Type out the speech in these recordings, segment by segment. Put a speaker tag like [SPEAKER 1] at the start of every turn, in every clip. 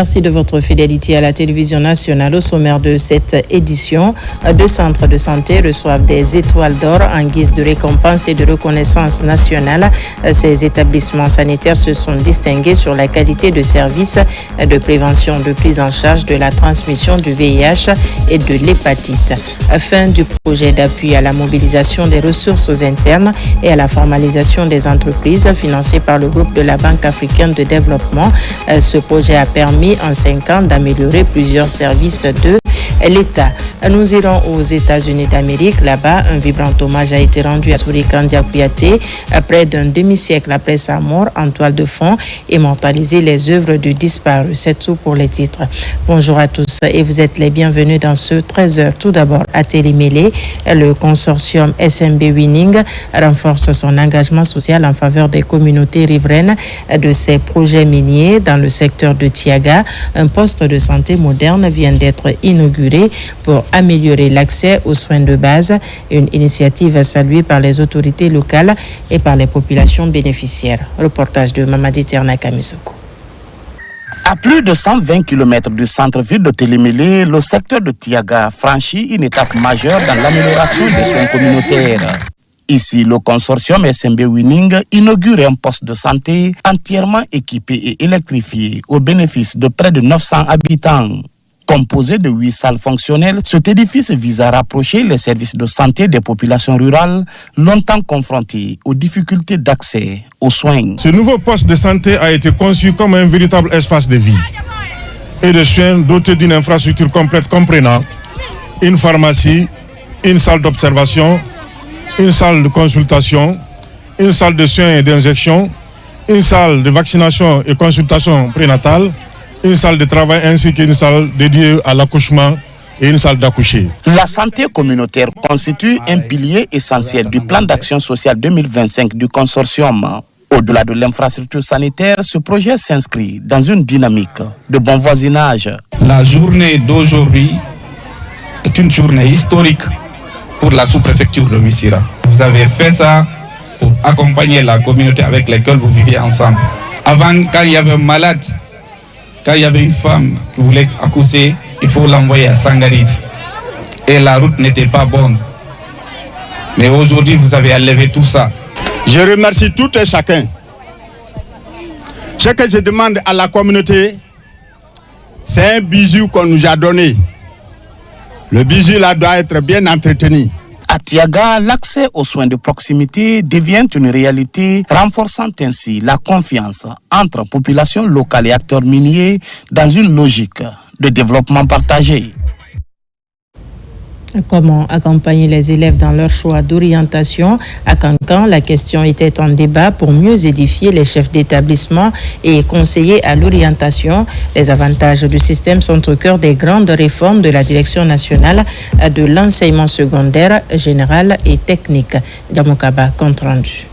[SPEAKER 1] Merci de votre fidélité à la télévision nationale. Au sommaire de cette édition, 2 centres de santé reçoivent des étoiles d'or en guise de récompense et de reconnaissance nationale. Ces établissements sanitaires se sont distingués sur la qualité de service, de prévention, de prise en charge de la transmission du VIH et de l'hépatite. Fin du projet d'appui à la mobilisation des ressources internes et à la formalisation des entreprises financé par le groupe de la Banque africaine de développement. Ce projet a permis en 5 ans d'améliorer plusieurs services de l'État. Nous irons aux États-Unis d'Amérique. Là-bas, un vibrant hommage a été rendu à Souri Kandia Kouyaté. Près d'un demi-siècle après sa mort, en toile de fond, immortaliser les œuvres du disparu. C'est tout pour les titres. Bonjour à tous et vous êtes les bienvenus dans ce 13h. Tout d'abord, à Télémélé, le consortium SMB Winning renforce son engagement social en faveur des communautés riveraines de ses projets miniers dans le secteur de Tiaga. Un poste de santé moderne vient d'être inauguré pour améliorer l'accès aux soins de base, une initiative saluée par les autorités locales et par les populations bénéficiaires. Reportage de Mamadi Terna Kamisoko.
[SPEAKER 2] À plus de 120 km du centre-ville de Télémélé, le secteur de Tiaga franchit une étape majeure dans l'amélioration des soins communautaires. Ici, le consortium SMB Winning inaugure un poste de santé entièrement équipé et électrifié au bénéfice de près de 900 habitants. Composé de 8 salles fonctionnelles, cet édifice vise à rapprocher les services de santé des populations rurales longtemps confrontées aux difficultés d'accès aux soins.
[SPEAKER 3] Ce nouveau poste de santé a été conçu comme un véritable espace de vie et de soins doté d'une infrastructure complète comprenant une pharmacie, une salle d'observation, une salle de consultation, une salle de soins et d'injection, une salle de vaccination et consultation prénatale, une salle de travail ainsi qu'une salle dédiée à l'accouchement et une salle d'accoucher.
[SPEAKER 2] La santé communautaire constitue un pilier essentiel du plan d'action sociale 2025 du consortium. Au-delà de l'infrastructure sanitaire, ce projet s'inscrit dans une dynamique de bon voisinage.
[SPEAKER 4] La journée d'aujourd'hui est une journée historique pour la sous-préfecture de Missira. Vous avez fait ça pour accompagner la communauté avec laquelle vous vivez ensemble. Avant, quand il y avait un malade, quand il y avait une femme qui voulait accoucher, il faut l'envoyer à Sangarit. Et la route n'était pas bonne. Mais aujourd'hui, vous avez enlevé tout ça.
[SPEAKER 5] Je remercie tout et chacun. Ce que je demande à la communauté, c'est un bijou qu'on nous a donné. Le bijou là doit être bien entretenu.
[SPEAKER 2] À Tiaga, l'accès aux soins de proximité devient une réalité, renforçant ainsi la confiance entre populations locales et acteurs miniers dans une logique de développement partagé.
[SPEAKER 1] Comment accompagner les élèves dans leur choix d'orientation? À Kankan, la question était en débat pour mieux édifier les chefs d'établissement et conseiller à l'orientation. Les avantages du système sont au cœur des grandes réformes de la Direction nationale de l'enseignement secondaire, général et technique. Damokaba, compte rendu.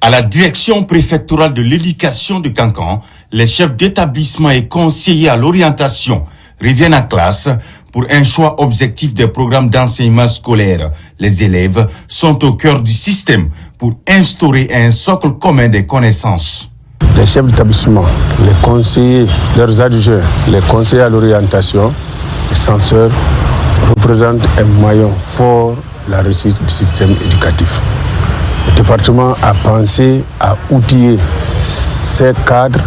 [SPEAKER 6] À la direction préfectorale de l'éducation de Kankan, les chefs d'établissement et conseillers à l'orientation reviennent en classe pour un choix objectif des programmes d'enseignement scolaire. Les élèves sont au cœur du système pour instaurer un socle commun des connaissances.
[SPEAKER 7] Les chefs d'établissement, les conseillers, leurs adjoints, les conseillers à l'orientation, les censeurs représentent un maillon fort de la réussite du système éducatif. Le département a pensé à outiller ces cadres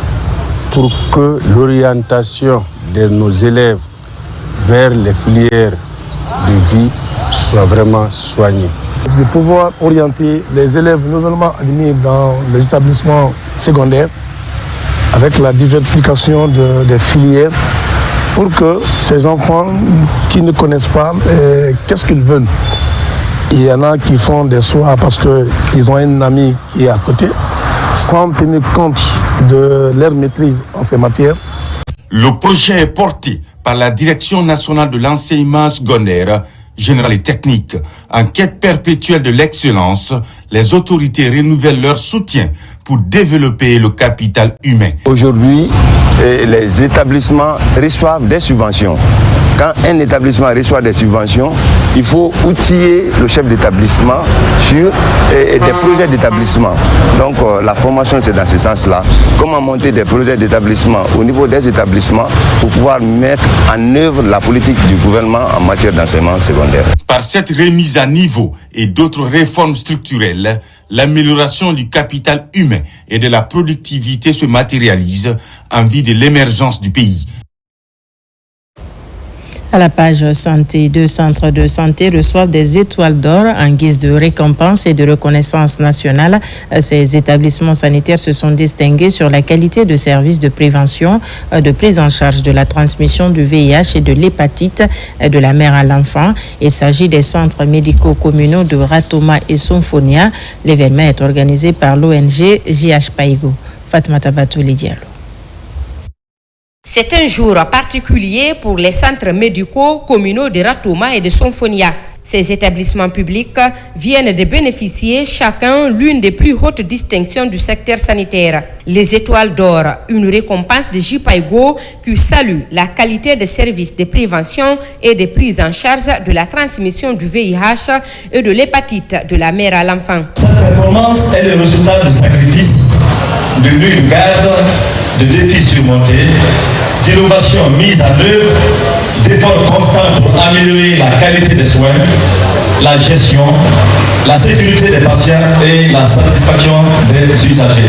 [SPEAKER 7] pour que l'orientation de nos élèves vers les filières de vie soit vraiment soignée.
[SPEAKER 8] De pouvoir orienter les élèves nouvellement admis dans les établissements secondaires avec la diversification des filières pour que ces enfants qui ne connaissent pas, qu'est-ce qu'ils veulent. Il y en a qui font des choix parce qu'ils ont un ami qui est à côté, sans tenir compte de leur maîtrise en ces matières.
[SPEAKER 6] Le projet est porté par la Direction nationale de l'enseignement secondaire, générale et technique. En quête perpétuelle de l'excellence, les autorités renouvellent leur soutien pour développer le capital humain.
[SPEAKER 9] Aujourd'hui, les établissements reçoivent des subventions. Quand un établissement reçoit des subventions, il faut outiller le chef d'établissement sur des projets d'établissement. Donc la formation, c'est dans ce sens-là. Comment monter des projets d'établissement au niveau des établissements pour pouvoir mettre en œuvre la politique du gouvernement en matière d'enseignement secondaire.
[SPEAKER 6] Par cette remise à niveau et d'autres réformes structurelles, l'amélioration du capital humain et de la productivité se matérialise en vue de l'émergence du pays.
[SPEAKER 1] À la page santé, 2 centres de santé reçoivent des étoiles d'or en guise de récompense et de reconnaissance nationale. Ces établissements sanitaires se sont distingués sur la qualité de services de prévention, de prise en charge de la transmission du VIH et de l'hépatite de la mère à l'enfant. Il s'agit des centres médicaux communaux de Ratoma et Sonfonia. L'événement est organisé par l'ONG JH Paigo. Fatmata Batouli Diallo.
[SPEAKER 10] C'est un jour particulier pour les centres médicaux communaux de Ratoma et de Sonfonia. Ces établissements publics viennent de bénéficier chacun l'une des plus hautes distinctions du secteur sanitaire. Les étoiles d'or, une récompense de JPAIGO qui salue la qualité des services de prévention et de prise en charge de la transmission du VIH et de l'hépatite de la mère à l'enfant.
[SPEAKER 11] Cette performance est le résultat de sacrifices, de lutte de garde, de défis surmontés, d'innovations mises en œuvre, d'efforts constants pour améliorer la qualité des soins, la gestion, la sécurité des patients et la satisfaction des usagers.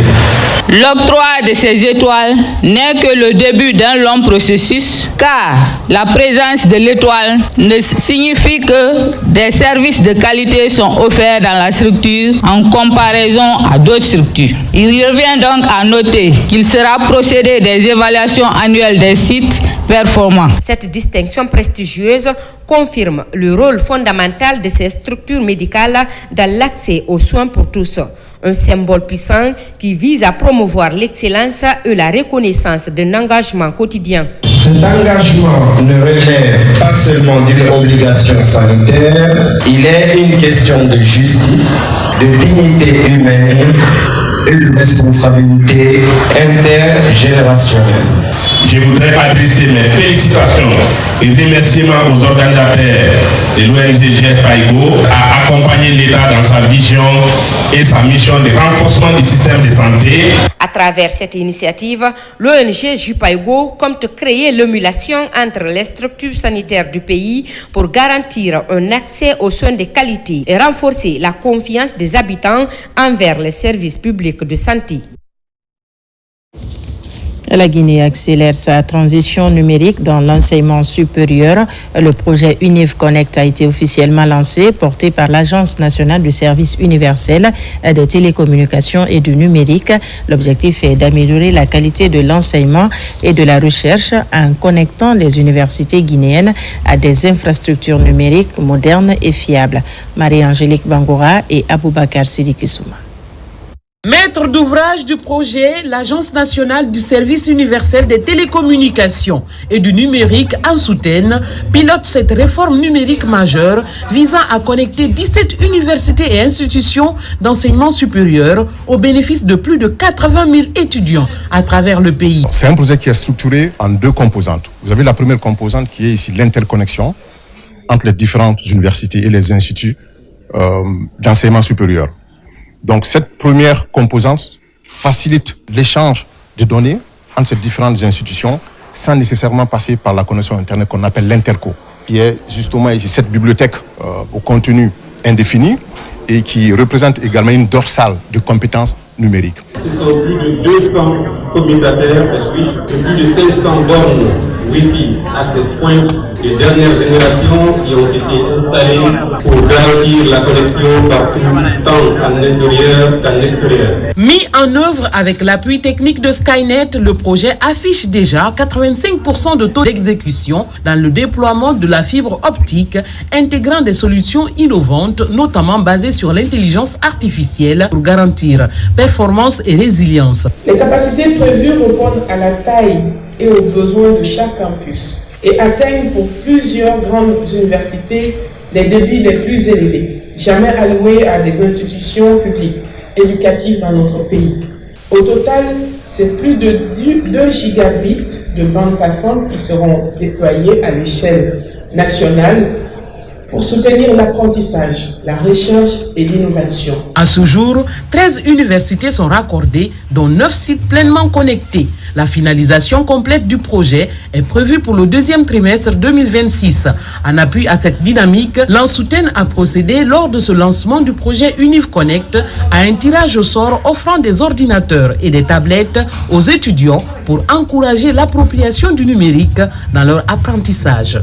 [SPEAKER 12] L'octroi de ces étoiles n'est que le début d'un long processus, car la présence de l'étoile ne signifie que des services de qualité sont offerts dans la structure en comparaison à d'autres structures. Il revient donc à noter qu'il sera procédé des évaluations annuelles des sites performants.
[SPEAKER 10] Cette distinction prestigieuse confirme le rôle fondamental de ces structures médicales dans l'accès aux soins pour tous. Un symbole puissant qui vise à promouvoir l'excellence et la reconnaissance d'un engagement quotidien.
[SPEAKER 13] Cet engagement ne relève pas seulement d'une obligation sanitaire, il est une question de justice, de dignité humaine et de responsabilité intergénérationnelle.
[SPEAKER 14] Je voudrais adresser mes félicitations et remerciements aux organisateurs de l'ONG JH Paigo à accompagner l'État dans sa vision et sa mission de renforcement du système de santé.
[SPEAKER 10] À travers cette initiative, l'ONG JPAIGO compte créer l'émulation entre les structures sanitaires du pays pour garantir un accès aux soins de qualité et renforcer la confiance des habitants envers les services publics de santé.
[SPEAKER 1] La Guinée accélère sa transition numérique dans l'enseignement supérieur. Le projet UNIV Connect a été officiellement lancé, porté par l'Agence nationale du service universel des télécommunications et du numérique. L'objectif est d'améliorer la qualité de l'enseignement et de la recherche en connectant les universités guinéennes à des infrastructures numériques modernes et fiables. Marie-Angélique Bangora et Aboubakar Sidiki Souma.
[SPEAKER 15] Maître d'ouvrage du projet, l'Agence nationale du service universel des télécommunications et du numérique en soutane pilote cette réforme numérique majeure visant à connecter 17 universités et institutions d'enseignement supérieur au bénéfice de plus de 80 000 étudiants à travers le pays.
[SPEAKER 16] C'est un projet qui est structuré en deux composantes. Vous avez la première composante qui est ici l'interconnexion entre les différentes universités et les instituts d'enseignement supérieur. Donc cette première composante facilite l'échange de données entre ces différentes institutions sans nécessairement passer par la connexion Internet qu'on appelle l'interco, qui est justement ici cette bibliothèque au contenu indéfini et qui représente également une dorsale de compétences numériques.
[SPEAKER 17] Ce sont plus de 200 commutateurs et plus de 500 bornes Wi-Fi Access Point de dernière génération qui ont été installées pour garantir la connexion partout, tant en intérieur qu'en extérieur.
[SPEAKER 15] Mis en œuvre avec l'appui technique de Skynet, le projet affiche déjà 85% de taux d'exécution dans le déploiement de la fibre optique, intégrant des solutions innovantes, notamment basées sur l'intelligence artificielle pour garantir performance et résilience.
[SPEAKER 18] Les capacités prévues répondent à la taille et aux besoins de chaque campus et atteignent pour plusieurs grandes universités les débits les plus élevés jamais alloués à des institutions publiques éducatives dans notre pays. Au total, c'est plus de 2 gigabits de bande passante qui seront déployés à l'échelle nationale pour soutenir l'apprentissage, la recherche et l'innovation.
[SPEAKER 15] À ce jour, 13 universités sont raccordées, dont 9 sites pleinement connectés. La finalisation complète du projet est prévue pour le 2e trimestre 2026. En appui à cette dynamique, l'Ansouten a procédé lors de ce lancement du projet Univ Connect à un tirage au sort offrant des ordinateurs et des tablettes aux étudiants pour encourager l'appropriation du numérique dans leur apprentissage.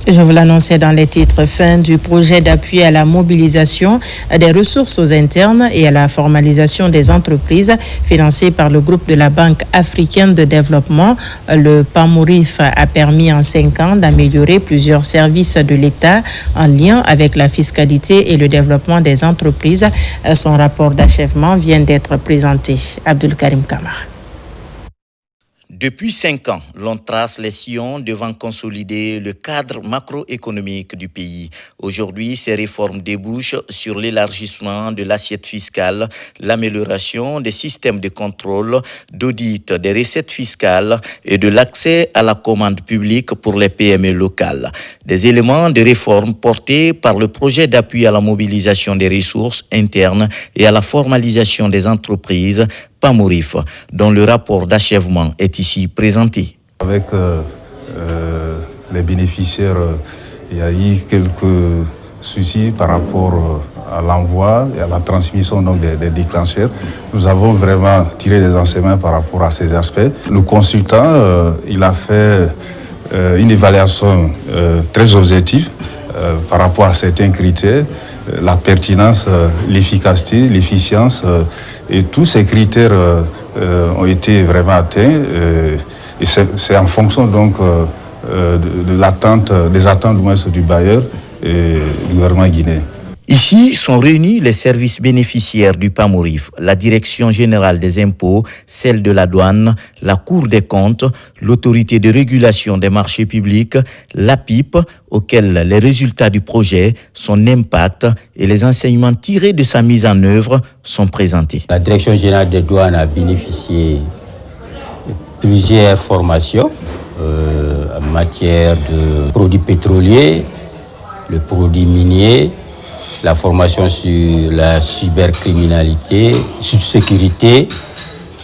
[SPEAKER 1] Je vous l'annonçais dans les titres, fin du projet d'appui à la mobilisation des ressources aux internes et à la formalisation des entreprises financé par le groupe de la Banque africaine de développement. Le PAMORIF a permis en 5 ans d'améliorer plusieurs services de l'État en lien avec la fiscalité et le développement des entreprises. Son rapport d'achèvement vient d'être présenté. Abdul Karim Kamar.
[SPEAKER 19] Depuis 5 ans, l'on trace les sillons devant consolider le cadre macroéconomique du pays. Aujourd'hui, ces réformes débouchent sur l'élargissement de l'assiette fiscale, l'amélioration des systèmes de contrôle, d'audit des recettes fiscales et de l'accès à la commande publique pour les PME locales. Des éléments de réforme portés par le projet d'appui à la mobilisation des ressources internes et à la formalisation des entreprises PAMORIF, dont le rapport d'achèvement est ici présenté.
[SPEAKER 20] Avec les bénéficiaires, il y a eu quelques soucis par rapport à l'envoi et à la transmission donc, des déclencheurs. Nous avons vraiment tiré des enseignements par rapport à ces aspects. Le consultant, il a fait une évaluation très objective par rapport à certains critères, la pertinence, l'efficacité, l'efficience, et tous ces critères ont été vraiment atteints. Et c'est en fonction donc de l'attente, des attentes du bailleur et du gouvernement guinéen.
[SPEAKER 19] Ici sont réunis les services bénéficiaires du PAMORIF, la Direction générale des impôts, celle de la douane, la Cour des comptes, l'autorité de régulation des marchés publics, l'APIP, auquel les résultats du projet, son impact et les enseignements tirés de sa mise en œuvre sont présentés.
[SPEAKER 21] La Direction générale des douanes a bénéficié de plusieurs formations en matière de produits pétroliers, le produit minier, la formation sur la cybercriminalité, sur sécurité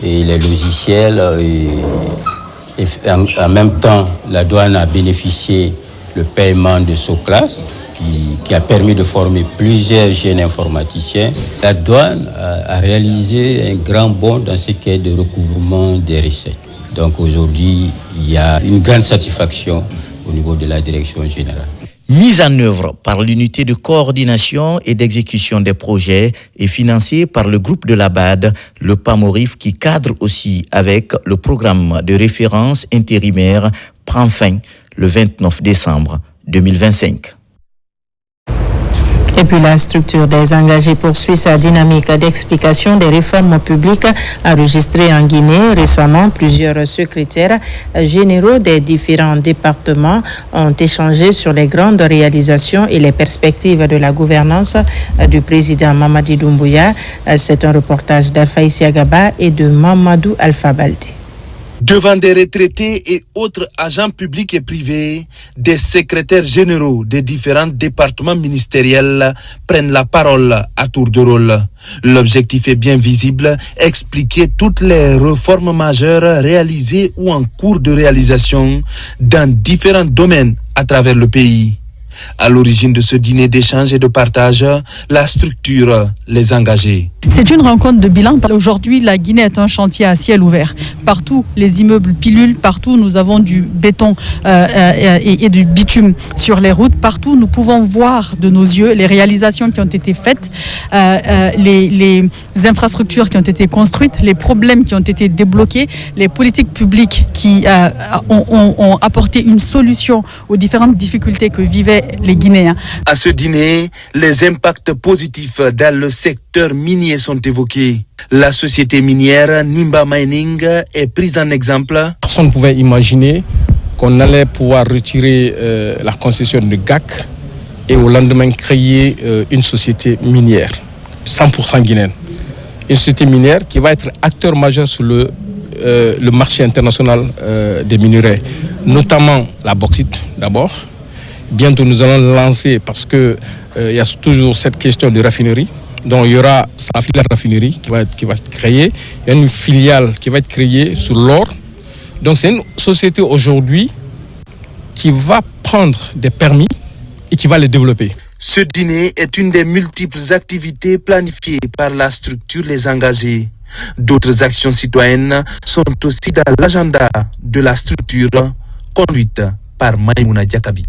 [SPEAKER 21] et les logiciels. Et en même temps, la douane a bénéficié le paiement de SOCLAS qui a permis de former plusieurs jeunes informaticiens. La douane a réalisé un grand bond dans ce qui est de recouvrement des recettes. Donc aujourd'hui, il y a une grande satisfaction au niveau de la direction générale.
[SPEAKER 19] Mise en œuvre par l'unité de coordination et d'exécution des projets et financée par le groupe de la BAD, le PAMORIF qui cadre aussi avec le programme de référence intérimaire prend fin le 29 décembre 2025.
[SPEAKER 1] Et puis la structure des engagés poursuit sa dynamique d'explication des réformes publiques enregistrées en Guinée. Récemment, plusieurs secrétaires généraux des différents départements ont échangé sur les grandes réalisations et les perspectives de la gouvernance du président Mamadi Doumbouya. C'est un reportage d'Alpha Siagaba et de Mamadou Alpha Baldé.
[SPEAKER 22] Devant des retraités et autres agents publics et privés, des secrétaires généraux des différents départements ministériels prennent la parole à tour de rôle. L'objectif est bien visible, expliquer toutes les réformes majeures réalisées ou en cours de réalisation dans différents domaines à travers le pays. À l'origine de ce dîner d'échange et de partage, la structure Les Engagés.
[SPEAKER 23] C'est une rencontre de bilan. Aujourd'hui, la Guinée est un chantier à ciel ouvert. Partout, les immeubles pilules, partout nous avons du béton et du bitume sur les routes. Partout, nous pouvons voir de nos yeux les réalisations qui ont été faites, les infrastructures qui ont été construites, les problèmes qui ont été débloqués, les politiques publiques qui ont apporté une solution aux différentes difficultés que vivaient les Guinéens.
[SPEAKER 22] À ce dîner, les impacts positifs dans le secteur minier sont évoqués. La société minière Nimba Mining est prise en exemple.
[SPEAKER 24] Personne ne pouvait imaginer
[SPEAKER 3] qu'on allait pouvoir retirer la concession de GAC et au lendemain créer une société minière, 100% guinéenne. Une société minière qui va être acteur majeur sur le marché international des minerais, notamment la bauxite d'abord. Bientôt nous allons lancer, parce que il y a toujours cette question de raffinerie. Donc il y aura sa filiale raffinerie qui va être créée. Il y a une filiale qui va être créée sur l'or. Donc c'est une société aujourd'hui qui va prendre des permis et qui va les développer.
[SPEAKER 22] Ce dîner est une des multiples activités planifiées par la structure Les Engagés. D'autres actions citoyennes sont aussi dans l'agenda de la structure conduite par Maïmouna Diakabi.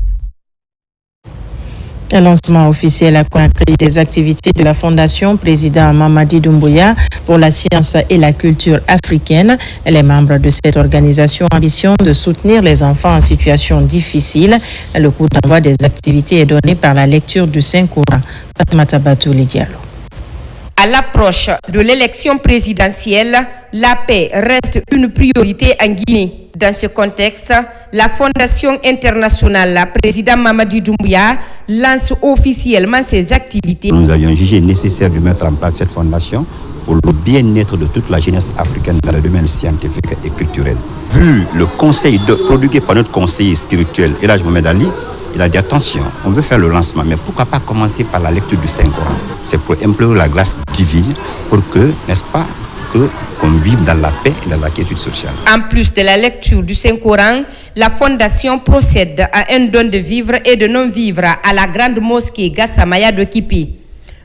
[SPEAKER 1] Un lancement officiel à Conakry des activités de la Fondation Président Mamadi Doumbouya pour la science et la culture africaine. Les membres de cette organisation ambitionnent de soutenir les enfants en situation difficile. Le coup d'envoi des activités est donné par la lecture du Saint-Coran. Fatmata Batouli Diallo.
[SPEAKER 10] À l'approche de l'élection présidentielle, la paix reste une priorité en Guinée. Dans ce contexte, la Fondation internationale Président Mamadi Doumbouya lance officiellement ses activités.
[SPEAKER 4] Nous avions jugé nécessaire de mettre en place cette fondation pour le bien-être de toute la jeunesse africaine dans le domaine scientifique et culturel. Vu le conseil prodigué par notre conseiller spirituel, Elhadj Mohamed Ali, il a dit attention, on veut faire le lancement, mais pourquoi pas commencer par la lecture du Saint-Coran? C'est pour implorer la grâce divine pour que, n'est-ce pas, qu'on vive dans la paix et dans la quiétude sociale.
[SPEAKER 10] En plus de la lecture du Saint-Coran, la Fondation procède à un don de vivres et de non-vivres à la grande mosquée Gassamaya de Kipi.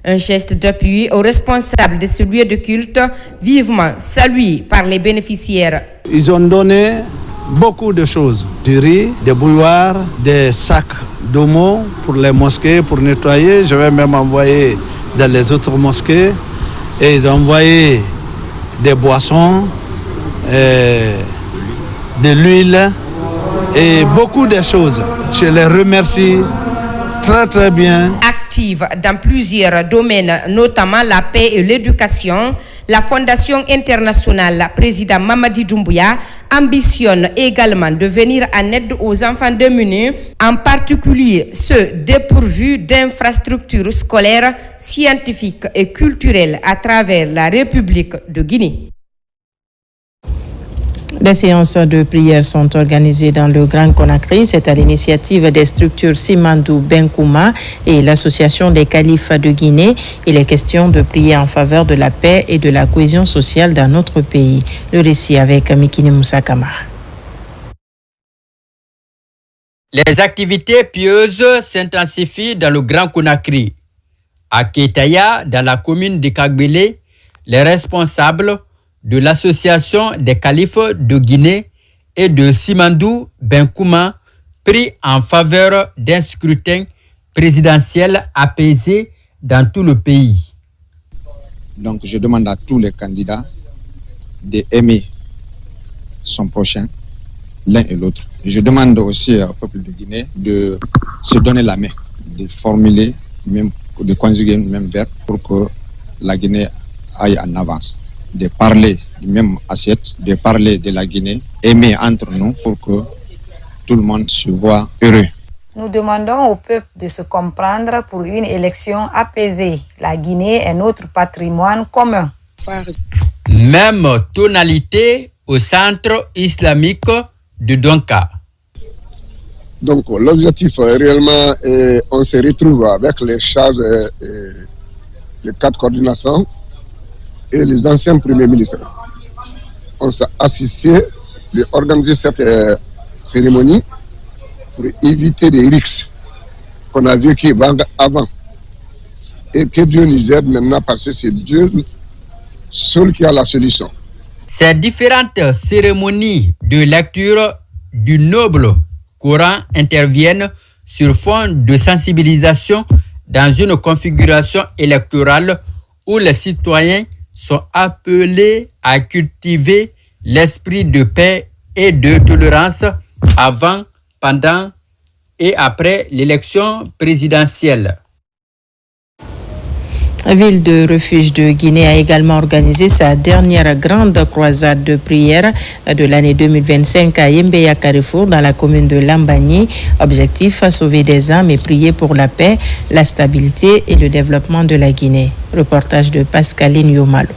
[SPEAKER 10] Un geste d'appui aux responsables de ce lieu de culte, vivement salué par les bénéficiaires.
[SPEAKER 5] Ils ont donné beaucoup de choses, du riz, des bouilloires, des sacs d'omo pour les mosquées, pour nettoyer. Je vais même envoyer dans les autres mosquées. Et ils ont envoyé des boissons, de l'huile et beaucoup de choses. Je les remercie très très bien.
[SPEAKER 10] Active dans plusieurs domaines, notamment la paix et l'éducation, la Fondation internationale Président Mamadi Doumbouya ambitionne également de venir en aide aux enfants démunis, en particulier ceux dépourvus d'infrastructures scolaires, scientifiques et culturelles à travers la République de Guinée.
[SPEAKER 1] Des séances de prière sont organisées dans le Grand Conakry. C'est à l'initiative des structures Simandou Benkouma et l'Association des califes de Guinée. Il est question de prier en faveur de la paix et de la cohésion sociale dans notre pays. Le récit avec Mikini Moussa Kamara.
[SPEAKER 24] Les activités pieuses s'intensifient dans le Grand Conakry. À Kétaya, dans la commune de Kagbélé, les responsables de l'Association des califes de Guinée et de Simandou Benkouma prient en faveur d'un scrutin présidentiel apaisé dans tout le pays.
[SPEAKER 25] Donc je demande à tous les candidats d'aimer son prochain, l'un et l'autre. Je demande aussi au peuple de Guinée de se donner la main, de formuler, même, de conjuguer le même verbe pour que la Guinée aille en avance. De parler du même assiette, de parler de la Guinée, aimer entre nous pour que tout le monde se voit heureux.
[SPEAKER 26] Nous demandons au peuple de se comprendre pour une élection apaisée. La Guinée est notre patrimoine commun.
[SPEAKER 24] Même tonalité au centre islamique de Donka.
[SPEAKER 27] Donc l'objectif réellement, on se retrouve avec les charges, les 4 coordinations et les anciens premiers ministres. On s'est assisté d'organiser cette cérémonie pour éviter des risques qu'on a vécu avant. Et que Dieu nous aide maintenant parce que c'est Dieu seul qui a la solution.
[SPEAKER 24] Ces différentes cérémonies de lecture du noble Coran interviennent sur fond de sensibilisation dans une configuration électorale où les citoyens sont appelés à cultiver l'esprit de paix et de tolérance avant, pendant et après l'élection présidentielle.
[SPEAKER 1] Ville de refuge de Guinée a également organisé sa dernière grande croisade de prière de l'année 2025 à Yembeya Carrefour dans la commune de Lambagny. Objectif, sauver des âmes et prier pour la paix, la stabilité et le développement de la Guinée. Reportage de Pascaline Yomalo.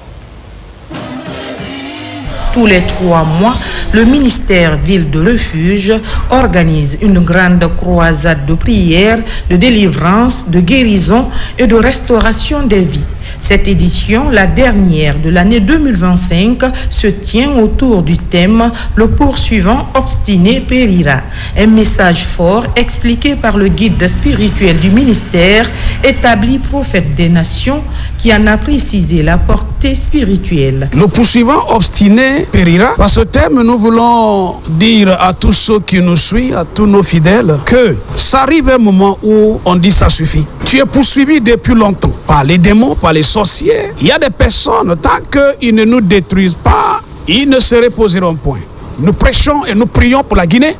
[SPEAKER 2] Tous les 3 mois, le ministère Ville de Refuge organise une grande croisade de prière, de délivrance, de guérison et de restauration des vies. Cette édition, la dernière de l'année 2025, se tient autour du thème « Le poursuivant obstiné périra ». Un message fort expliqué par le guide spirituel du ministère, établi prophète des nations, qui en a précisé la portée spirituelle.
[SPEAKER 6] Le poursuivant obstiné périra. Par ce thème, nous voulons dire à tous ceux qui nous suivent, à tous nos fidèles, que ça arrive un moment où on dit ça suffit. Tu es poursuivi depuis longtemps par les démons, par les sorciers. Il y a des personnes, tant qu'ils ne nous détruisent pas, ils ne se reposeront point. Nous prêchons et nous prions pour la Guinée.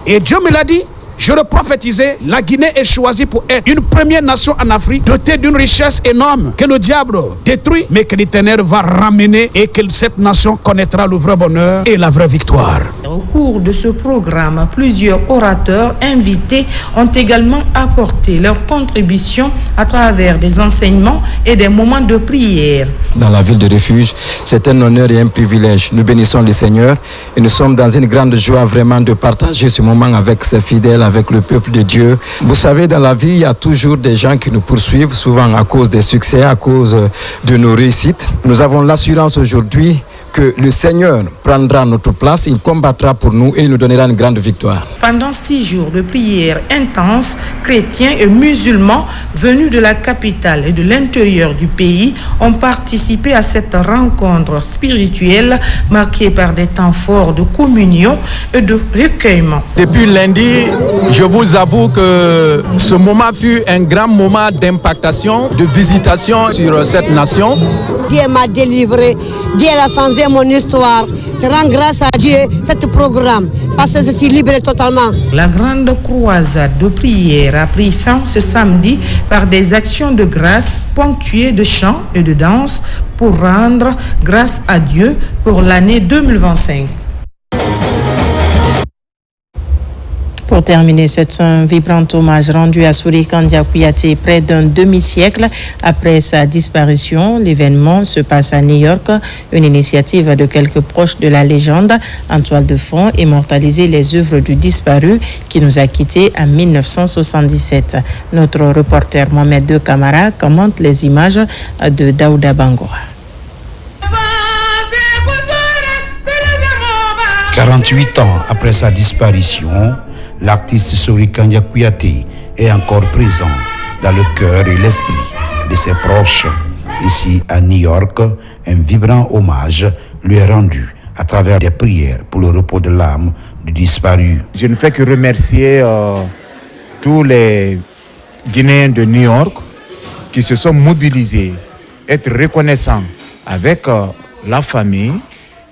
[SPEAKER 6] Et Dieu me l'a dit, je le prophétisais, la Guinée est choisie pour être une première nation en Afrique dotée d'une richesse énorme que le diable détruit, mais que l'Éternel va ramener et que cette nation connaîtra le vrai bonheur et la vraie victoire.
[SPEAKER 2] Au cours de ce programme, plusieurs orateurs invités ont également apporté leur contribution à travers des enseignements et des moments de prière.
[SPEAKER 7] Dans la ville de refuge, c'est un honneur et un privilège. Nous bénissons le Seigneur et nous sommes dans une grande joie vraiment de partager ce moment avec ses fidèles, avec le peuple de Dieu. Vous savez, dans la vie, il y a toujours des gens qui nous poursuivent, souvent à cause des succès, à cause de nos réussites. Nous avons l'assurance aujourd'hui que le Seigneur prendra notre place, il combattra pour nous et il nous donnera une grande victoire.
[SPEAKER 2] Pendant 6 jours de prière intense, chrétiens et musulmans venus de la capitale et de l'intérieur du pays ont participé à cette rencontre spirituelle marquée par des temps forts de communion et de recueillement.
[SPEAKER 8] Depuis lundi, je vous avoue que ce moment fut un grand moment d'impactation, de visitation sur cette nation.
[SPEAKER 9] Dieu m'a délivré, Dieu a changé mon histoire. C'est rend grâce à Dieu ce programme parce que je suis libre totalement.
[SPEAKER 2] La grande croisade de prière a pris fin ce samedi par des actions de grâce ponctuées de chants et de danse pour rendre grâce à Dieu pour l'année 2025.
[SPEAKER 1] Pour terminer, c'est un vibrant hommage rendu à Souri Kandia Kouyaté près d'un demi-siècle après sa disparition. L'événement se passe à New York, une initiative de quelques proches de la légende. En toile de fond, immortaliser les œuvres du disparu qui nous a quittés en 1977. Notre reporter Mohamed De Camara commente les images de Daouda Bangora.
[SPEAKER 11] 48 ans après sa disparition, l'artiste Souri Kandia Kouyaté est encore présent dans le cœur et l'esprit de ses proches. Ici à New York, un vibrant hommage lui est rendu à travers des prières pour le repos de l'âme du disparu.
[SPEAKER 12] Je ne fais que remercier tous les Guinéens de New York qui se sont mobilisés, être reconnaissants avec la famille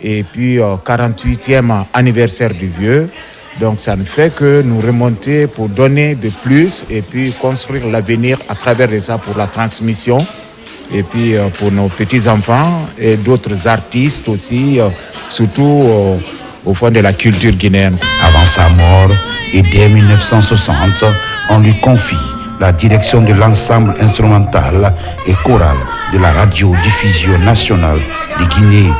[SPEAKER 12] et puis 48e anniversaire du vieux. Donc ça ne fait que nous remonter pour donner de plus et puis construire l'avenir à travers ça pour la transmission et puis pour nos petits-enfants et d'autres artistes aussi, surtout au fond de la culture guinéenne.
[SPEAKER 11] Avant sa mort et dès 1960, on lui confie la direction de l'ensemble instrumental et choral de la radiodiffusion nationale de Guinée.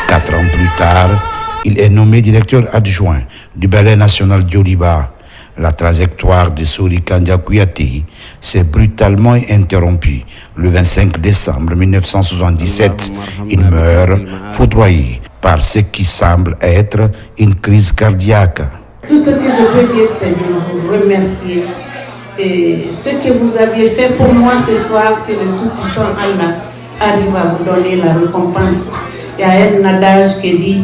[SPEAKER 11] 4 ans plus tard, il est nommé directeur adjoint du Ballet national d'Yoliba. La trajectoire de Souri Kandia Kouyaté s'est brutalement interrompue le 25 décembre 1977. Il meurt foudroyé par ce qui semble être une crise cardiaque.
[SPEAKER 28] Tout ce que je peux dire, c'est de vous remercier. Et ce que vous aviez fait pour moi ce soir, que le Tout-Puissant Allah arrive à vous donner la récompense. Il y a un adage qui dit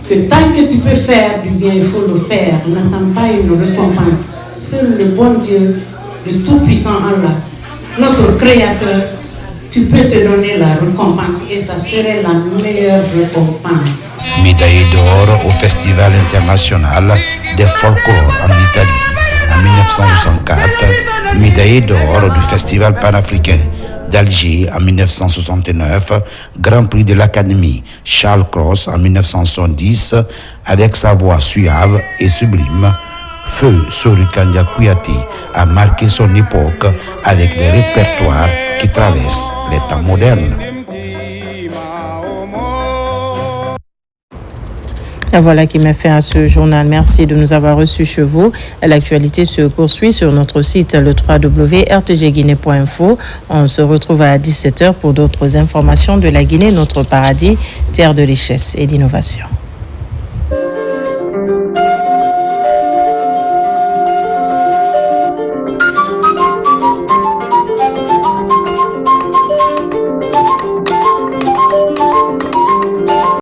[SPEAKER 28] que tant que tu peux faire du bien, il faut le faire. N'attends pas une récompense. Seul le bon Dieu, le Tout-Puissant Allah, notre Créateur, qui peut te donner la récompense. Et ça serait la meilleure récompense.
[SPEAKER 11] Médaillé d'or au Festival international des folklore en Italie en 1964, médaillé d'or du Festival panafricain d'Alger en 1969, Grand Prix de l'Académie Charles Cros en 1970, avec sa voix suave et sublime. Feu Sorikanja Kouyaté a marqué son époque avec des répertoires qui traversent les temps modernes.
[SPEAKER 1] Voilà qui met fin à ce journal. Merci de nous avoir reçus chez vous. L'actualité se poursuit sur notre site le www.rtgguinée.info. On se retrouve à 17h pour d'autres informations de la Guinée, notre paradis, terre de richesse et d'innovation.